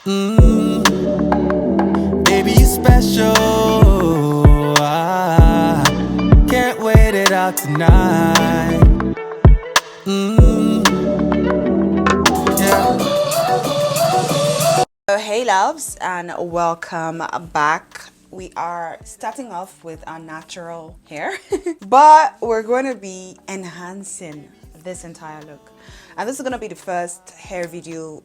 Baby, you special. I can't wait it out tonight. Yeah. Hey loves, and welcome back. We are starting off with our natural hair but we're going to be enhancing this entire look, and this is going to be the first hair video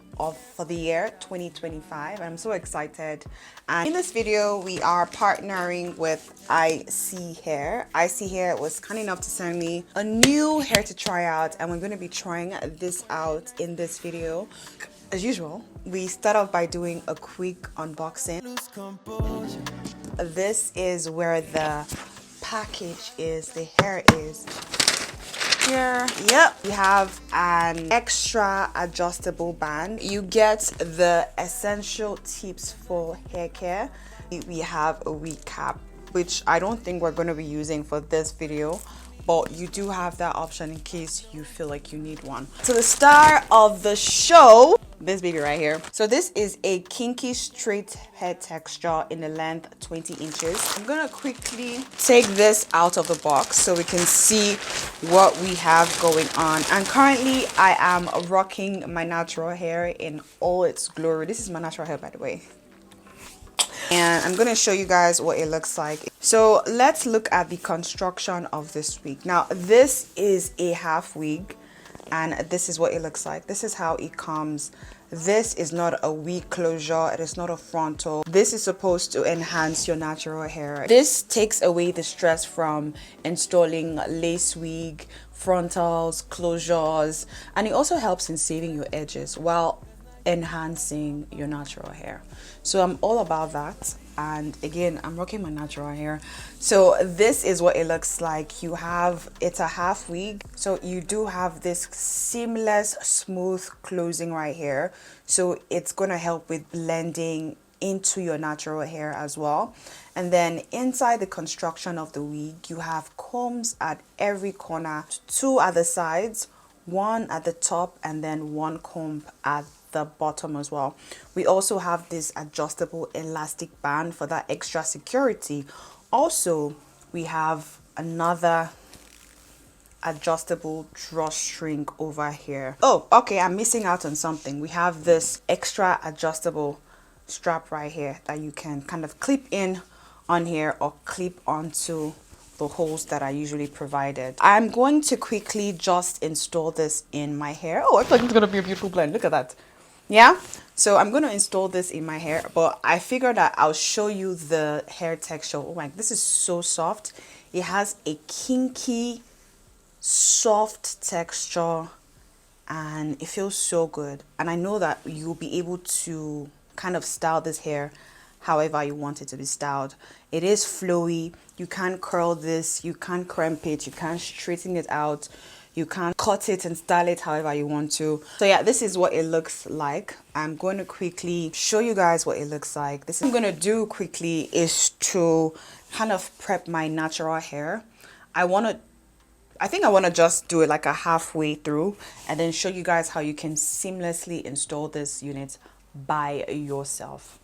for the year 2025. I'm so excited, and in this video we are partnering with ISEE Hair. ISEE Hair was kind enough to send me a new hair to try out, and we're going to be trying this out in this video. As usual, we start off by doing a quick unboxing. This is where the package is, the hair is. Here, yep, we have an extra adjustable band. You get the essential tips for hair care. We have a wig cap, which I don't think we're going to be using for this video, but you do have that option in case you feel like you need one. So the star of the show, this baby right here. So this is a kinky straight hair texture in the length 20 inches. I'm gonna quickly take this out of the box so we can see what we have going on. And currently I am rocking my natural hair in all its glory. This is my natural hair, by the way, and I'm going to show you guys what it looks like. So let's look at the construction of this wig. Now this is a half wig, and this is what it looks like. This is how it comes. This is not a wig closure, it is not a frontal. This is supposed to enhance your natural hair. This takes away the stress from installing lace wig, frontals, closures, and it also helps in saving your edges while enhancing your natural hair. So I'm all about that, and again, I'm rocking my natural hair. So this is what it looks like. It's a half wig, so you do have this seamless smooth closing right here, so it's gonna help with blending into your natural hair as well. And then inside the construction of the wig, you have combs at every corner, 2 at the sides, 1 at the top, and then 1 comb at the bottom as well. We also have this adjustable elastic band for that extra security. Also, we have another adjustable drawstring over here. Oh, okay, I'm missing out on something. We have this extra adjustable strap right here that you can kind of clip in on here or clip onto the holes that are usually provided. I'm going to quickly just install this in my hair. Oh, I feel like it's gonna be a beautiful blend. Look at that. Yeah, so I'm going to install this in my hair, but I figured that I'll show you the hair texture. Oh my, this is so soft. It has a kinky soft texture and it feels so good, and I know that you'll be able to kind of style this hair however you want it to be styled. It is flowy. You can't curl this, you can't crimp it, you can't straighten it out, you can cut it and style it however you want to. So yeah, this is what it looks like. I'm going to quickly show you guys what it looks like. This is what I'm going to do quickly is to kind of prep my natural hair. I think I want to just do it like a halfway through and then show you guys how you can seamlessly install this unit by yourself.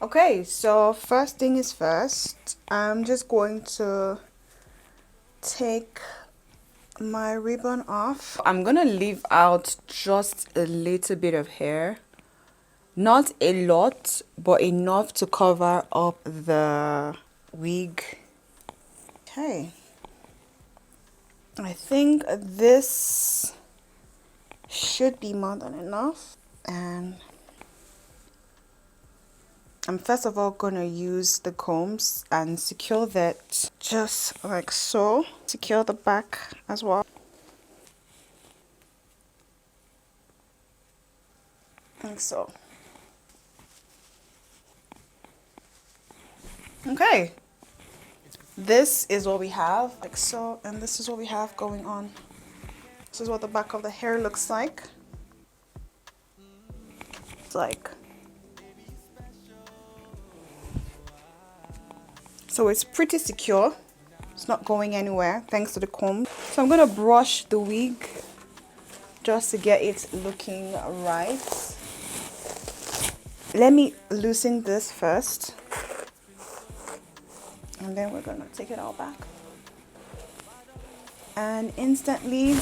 Okay, so first thing is first, I'm just going to take my ribbon off. I'm gonna leave out just a little bit of hair, not a lot, but enough to cover up the wig. Okay, I think this should be more than enough, and I'm first of all gonna use the combs and secure that just like so. Secure the back as well. Like so. Okay. This is what we have, like so, and this is what we have going on. This is what the back of the hair looks like. It's like, so it's pretty secure. It's not going anywhere thanks to the comb. So I'm gonna brush the wig just to get it looking right. Let me loosen this first, and then we're gonna take it all back. And instantly,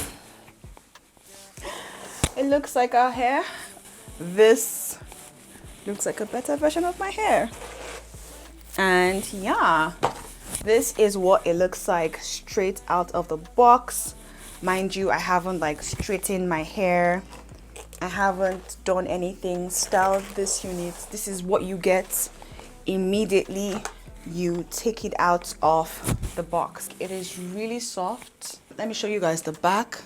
it looks like our hair. This looks like a better version of my hair. And yeah, this is what it looks like straight out of the box. Mind you, I haven't like straightened my hair. I haven't done anything, styled this unit. This is what you get immediately you take it out of the box. It is really soft. Let me show you guys the back.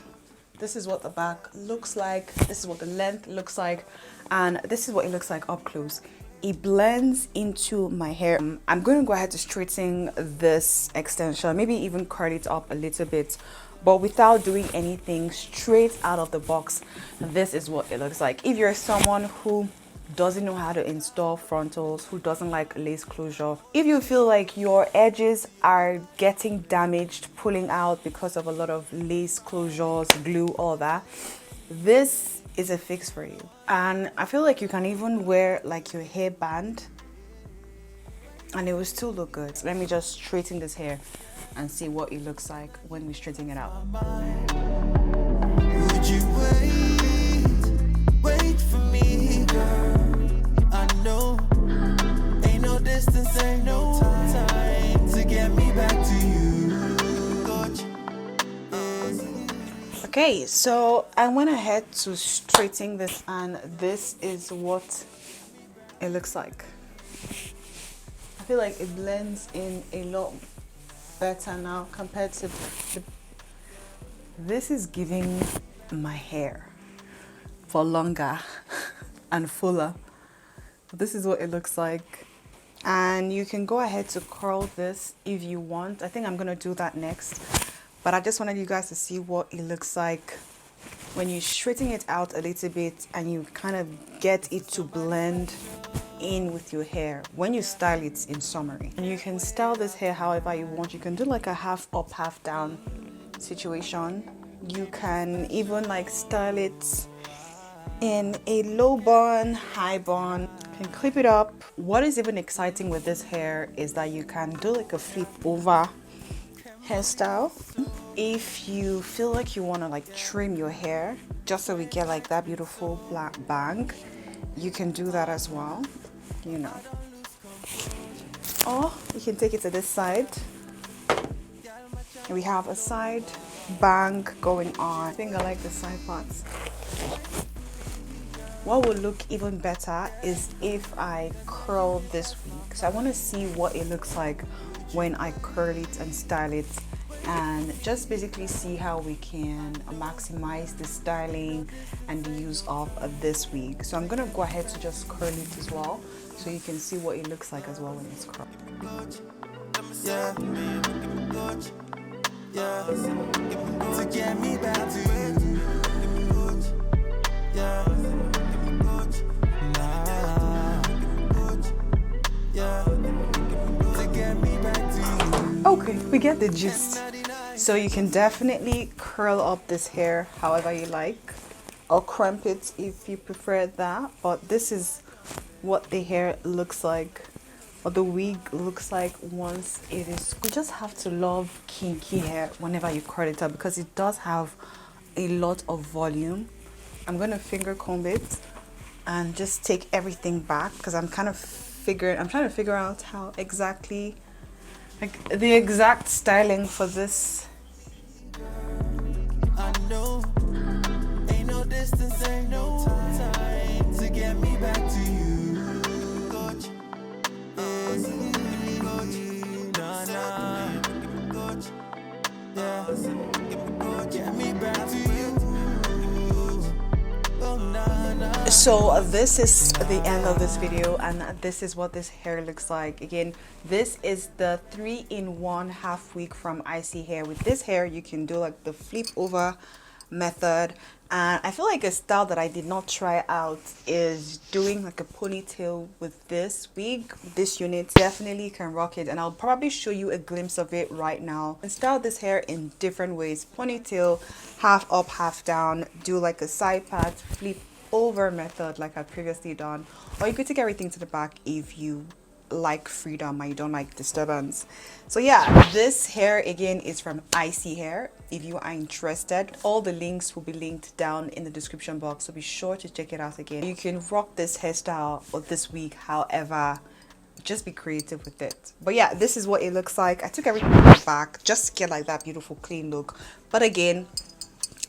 This is what the back looks like. This is what the length looks like. And this is what it looks like up close. It blends into my hair. I'm going to go ahead to straighten this extension, maybe even curl it up a little bit, but without doing anything, straight out of the box. This is what it looks like. If you're someone who doesn't know how to install frontals, who doesn't like lace closure, if you feel like your edges are getting damaged, pulling out because of a lot of lace closures, glue, all that, this is a fix for you. And I feel like you can even wear like your hairband and it will still look good. So let me just straighten this hair and see what it looks like when we straighten it out. Would you wait for me, girl? I know, ain't no distance, ain't no time to get me back to you. Okay, so I went ahead to straighten this and this is what it looks like. I feel like it blends in a lot better now compared to this is giving my hair for longer and fuller. This is what it looks like. And you can go ahead to curl this if you want. I think I'm gonna do that next. But I just wanted you guys to see what it looks like when you straighten it out a little bit and you kind of get it to blend in with your hair when you style it in summary. And you can style this hair however you want. You can do like a half up, half down situation. You can even like style it in a low bun, high bun. You can clip it up. What is even exciting with this hair is that you can do like a flip over hairstyle. If you feel like you want to like trim your hair just so we get like that beautiful black bang, you can do that as well, you know. Or you can take it to this side. We have a side bang going on. I think I like the side parts. What will look even better is if I curl this wig. So I want to see what it looks like when I curl it and style it, and just basically see how we can maximize the styling and the use of this wig. So I'm gonna go ahead to just curl it as well so you can see what it looks like as well when it's curled. Yeah, yeah, to get me back to you. Yeah, yeah, to get me back to you. Okay, we get the gist. So you can definitely curl up this hair however you like, or crimp it if you prefer that. But this is what the hair looks like, or the wig looks like once it is. You just have to love kinky hair whenever you curl it up because it does have a lot of volume. I'm gonna finger comb it and just take everything back because I'm trying to figure out how exactly, like the exact styling for this. I know, ain't no distance, ain't no time to get me back to you. Yeah, get me back to you. So this is the end of this video, and this is what this hair looks like. Again, this is the 3-in-1 half wig from ISEE Hair. With this hair you can do like the flip over method, and I feel like a style that I did not try out is doing like a ponytail with this wig. This unit definitely can rock it, and I'll probably show you a glimpse of it right now. And style this hair in different ways: ponytail, half up, half down, do like a side part, flip over method like I previously done, or you could take everything to the back if you like freedom and you don't like disturbance. So yeah, this hair again is from ISEE Hair. If you are interested, all the links will be linked down in the description box, so be sure to check it out again. You can rock this hairstyle or this wig however, just be creative with it. But yeah, this is what it looks like. I took everything back just to get like that beautiful clean look, but again,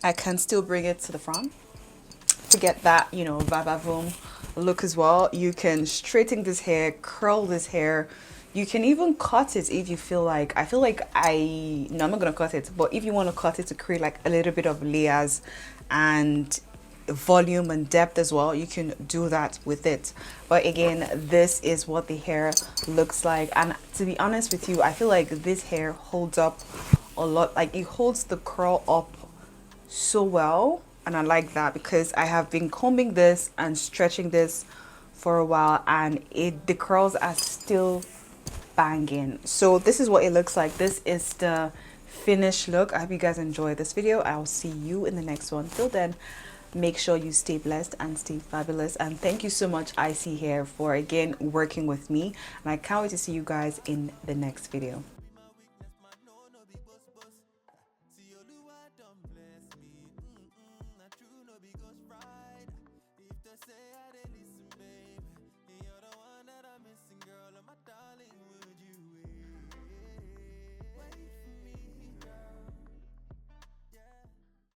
I can still bring it to the front to get that, you know, va-va-voom look as well. You can straighten this hair, curl this hair. You can even cut it if you feel like. I feel like no, I'm not gonna cut it, but if you want to cut it to create like a little bit of layers and volume and depth as well, you can do that with it. But again, this is what the hair looks like, and to be honest with you, I feel like this hair holds up a lot. Like it holds the curl up so well, and I like that because I have been combing this and stretching this for a while, and the curls are still banging. So this is what it looks like. This is the finished look. I hope you guys enjoyed this video. I'll see you in the next one. Till then, make sure you stay blessed and stay fabulous, and thank you so much ISEE Hair for again working with me, and I can't wait to see you guys in the next video.